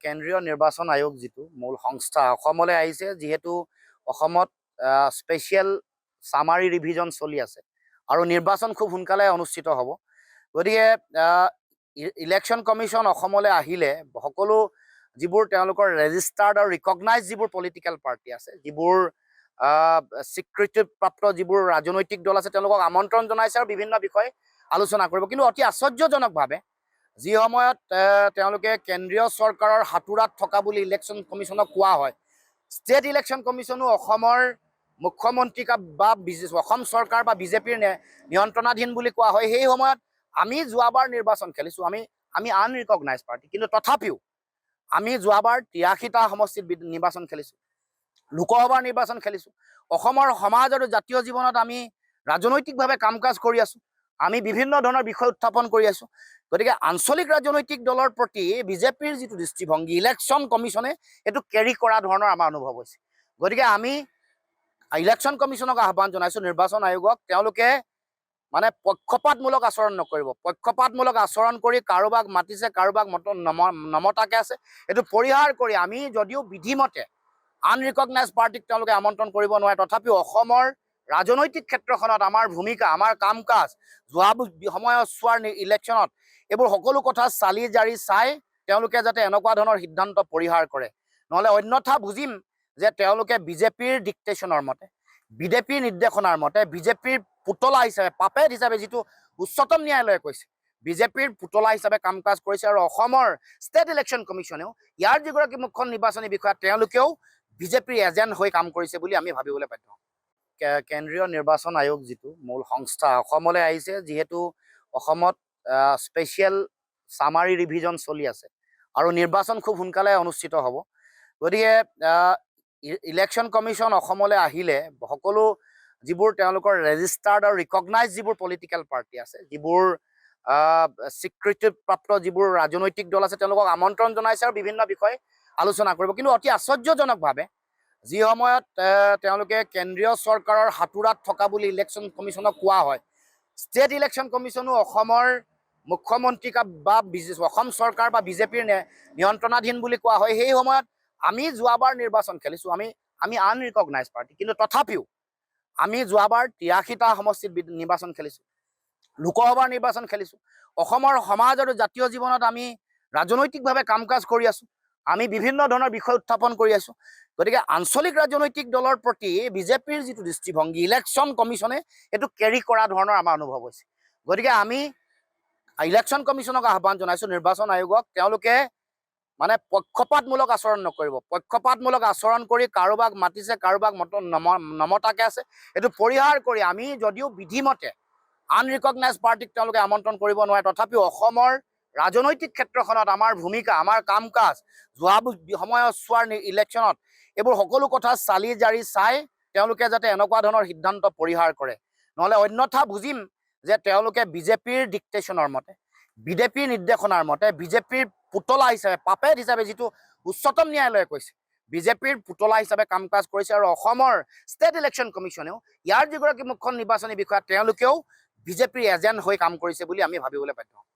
কেন্দ্ৰীয় নিৰ্বাচন আয়োগ যিটো মূল সংস্থা অসমলৈ আহিছে, যিহেতু অসমত স্পেচিয়েল চামাৰী ৰিভিজন চলি আছে আৰু নিৰ্বাচন খুব সোনকালে অনুষ্ঠিত হ'ব। গতিকে ইলেকশ্যন কমিশ্যন অসমলৈ আহিলে সকলো যিবোৰ তেওঁলোকৰ ৰেজিষ্টাৰ্ড আৰু ৰিকগনাইজ যিবোৰ পলিটিকেল পাৰ্টি আছে, যিবোৰ স্বীকৃতিপ্ৰাপ্ত যিবোৰ ৰাজনৈতিক দল আছে, তেওঁলোকক আমন্ত্ৰণ জনাইছে আৰু বিভিন্ন বিষয় আলোচনা কৰিব। কিন্তু অতি আশ্চৰ্যজনকভাৱে যি সময়ত তেওঁলোকে কেন্দ্ৰীয় চৰকাৰৰ হাতোৰাত থকা বুলি ইলেকশ্যন কমিশ্যনক কোৱা হয়, ষ্টেট ইলেকশ্যন কমিশ্যনো অসমৰ মুখ্যমন্ত্ৰীক বা অসম চৰকাৰ বা বিজেপিৰ নিয়ন্ত্ৰণাধীন বুলি কোৱা হয়। সেই সময়ত আমি যোৱাবাৰ নিৰ্বাচন খেলিছোঁ, আমি আনৰিকগনাইজ পাৰ্টি, কিন্তু তথাপিও আমি যোৱাবাৰ ৮৩টা সমষ্টিত নিৰ্বাচন খেলিছোঁ, লোকসভাৰ নিৰ্বাচন খেলিছোঁ। অসমৰ সমাজ আৰু জাতীয় জীৱনত আমি ৰাজনৈতিকভাৱে কাম কাজ কৰি আছোঁ, আমি বিভিন্ন ধৰণৰ বিষয় উত্থাপন কৰি আছোঁ। গতিকে আঞ্চলিক ৰাজনৈতিক দলৰ প্ৰতি বিজেপিৰ যিটো দৃষ্টিভংগী, ইলেকশ্যন কমিশ্যনে এইটো কেৰি কৰা ধৰণৰ আমাৰ অনুভৱ হৈছে। গতিকে আমি ইলেকশ্যন কমিশ্যনক আহ্বান জনাইছোঁ, নিৰ্বাচন আয়োগক, তেওঁলোকে মানে পক্ষপাতমূলক আচৰণ নকৰিব। পক্ষপাতমূলক আচৰণ কৰি কাৰোবাক মাতিছে, কাৰোবাক নমতাকে আছে, এইটো পৰিহাৰ কৰি আমি যদিও বিধিমতে আনৰিকগনাইজ পাৰ্টিক তেওঁলোকে আমন্ত্ৰণ কৰিব নোৱাৰে, তথাপিও অসমৰ ৰাজনৈতিক ক্ষেত্ৰখনত আমাৰ ভূমিকা, আমাৰ কাম কাজ, যোৱা সময়ত চোৱাৰ ইলেকশ্যনত এইবোৰ সকলো কথা চালি জাৰি চাই তেওঁলোকে যাতে এনেকুৱা ধৰণৰ সিদ্ধান্ত পৰিহাৰ কৰে, নহ'লে অন্যথা বুজিম যে তেওঁলোকে বিজেপিৰ ডিক্টেশ্যনৰ মতে, বিজেপিৰ নিৰ্দেশনাৰ মতে, বিজেপিৰ পুতলা হিচাপে, পাপেট হিচাপে, যিটো উচ্চতম ন্যায়ালয়ে কৈছে, বিজেপিৰ পুতলা হিচাপে কাম কাজ কৰিছে। আৰু অসমৰ ষ্টেট ইলেকশ্যন কমিশ্যনেও, ইয়াৰ যিগৰাকী মুখ্য নিৰ্বাচনী বিষয়া, তেওঁলোকেও বিজেপিৰ এজেণ্ট হৈ কাম কৰিছে বুলি আমি ভাবিবলৈ বাধ্য হওঁ। কেন্দ্ৰীয় নিৰ্বাচন আয়োগ যিটো মূল সংস্থা অসমলৈ আহিছে, যিহেতু অসমত স্পেচিয়েল চামাৰী ৰিভিজন চলি আছে আৰু নিৰ্বাচন খুব সোনকালে অনুষ্ঠিত হ'ব। গতিকে ইলেকশ্যন কমিশ্যন অসমলৈ আহিলে সকলো যিবোৰ তেওঁলোকৰ ৰেজিষ্টাৰ্ড আৰু ৰিকগনাইজ যিবোৰ পলিটিকেল পাৰ্টি আছে, যিবোৰ স্বীকৃতিপ্ৰাপ্ত যিবোৰ ৰাজনৈতিক দল আছে, তেওঁলোকক আমন্ত্ৰণ জনাইছে আৰু বিভিন্ন বিষয় আলোচনা কৰিব। কিন্তু অতি আশ্চৰ্যজনকভাৱে যি সময়ত তেওঁলোকে কেন্দ্ৰীয় চৰকাৰৰ হাতোৰাত থকা বুলি ইলেকশ্যন কমিশ্যনক কোৱা হয়, ষ্টেট ইলেকশ্যন কমিশ্যনো অসমৰ মুখ্যমন্ত্ৰীক বা অসম চৰকাৰ বা বিজেপিৰ নিয়ন্ত্ৰণাধীন বুলি কোৱা হয়। সেই সময়ত আমি যোৱাবাৰ নিৰ্বাচন খেলিছোঁ, আমি আনৰিকগনাইজ পাৰ্টি, কিন্তু তথাপিও আমি যোৱাবাৰ ৮৩টা সমষ্টিত নিৰ্বাচন খেলিছোঁ, লোকসভাৰ নিৰ্বাচন খেলিছোঁ। অসমৰ সমাজ আৰু জাতীয় জীৱনত আমি ৰাজনৈতিকভাৱে কাম কাজ কৰি আছোঁ, আমি বিভিন্ন ধৰণৰ বিষয় উত্থাপন কৰি আছোঁ। গতিকে আঞ্চলিক ৰাজনৈতিক দলৰ প্ৰতি বিজেপিৰ যিটো দৃষ্টিভংগী, ইলেকশ্যন কমিশ্যনে এইটো কেৰি কৰা ধৰণৰ আমাৰ অনুভৱ হৈছে। গতিকে আমি ইলেকশ্যন কমিশ্যনক আহ্বান জনাইছোঁ, নিৰ্বাচন আয়োগক, তেওঁলোকে মানে পক্ষপাতমূলক আচৰণ নকৰিব। পক্ষপাতমূলক আচৰণ কৰি কাৰোবাক মাতিছে, কাৰোবাক নমতাকে আছে, এইটো পৰিহাৰ কৰি আমি যদিও বিধিমতে আনৰিকগনাইজ পাৰ্টিক তেওঁলোকে আমন্ত্ৰণ কৰিব নোৱাৰে, তথাপিও অসমৰ ৰাজনৈতিক ক্ষেত্ৰখনত আমাৰ ভূমিকা, আমাৰ কাম কাজ, যোৱা সময়ত চোৱাৰ ইলেকশ্যনত এইবোৰ সকলো কথা চালি জাৰি চাই তেওঁলোকে যাতে এনেকুৱা ধৰণৰ সিদ্ধান্ত পৰিহাৰ কৰে, নহ'লে অন্যথা বুজিম যে তেওঁলোকে বিজেপিৰ ডিক্টেশ্যনৰ মতে, বিজেপিৰ নিৰ্দেশনাৰ মতে, বিজেপিৰ পুতলা হিচাপে, পাপেট হিচাপে, যিটো উচ্চতম ন্যায়ালয়ে কৈছে, বিজেপিৰ পুতলা হিচাপে কাম কাজ কৰিছে। আৰু অসমৰ ষ্টেট ইলেকশ্যন কমিশ্যনেও, ইয়াৰ যিগৰাকী মুখ্য নিৰ্বাচনী বিষয়া, তেওঁলোকেও বিজেপিৰ এজেণ্ট হৈ কাম কৰিছে বুলি আমি ভাবিবলৈ বাধ্য হওঁ।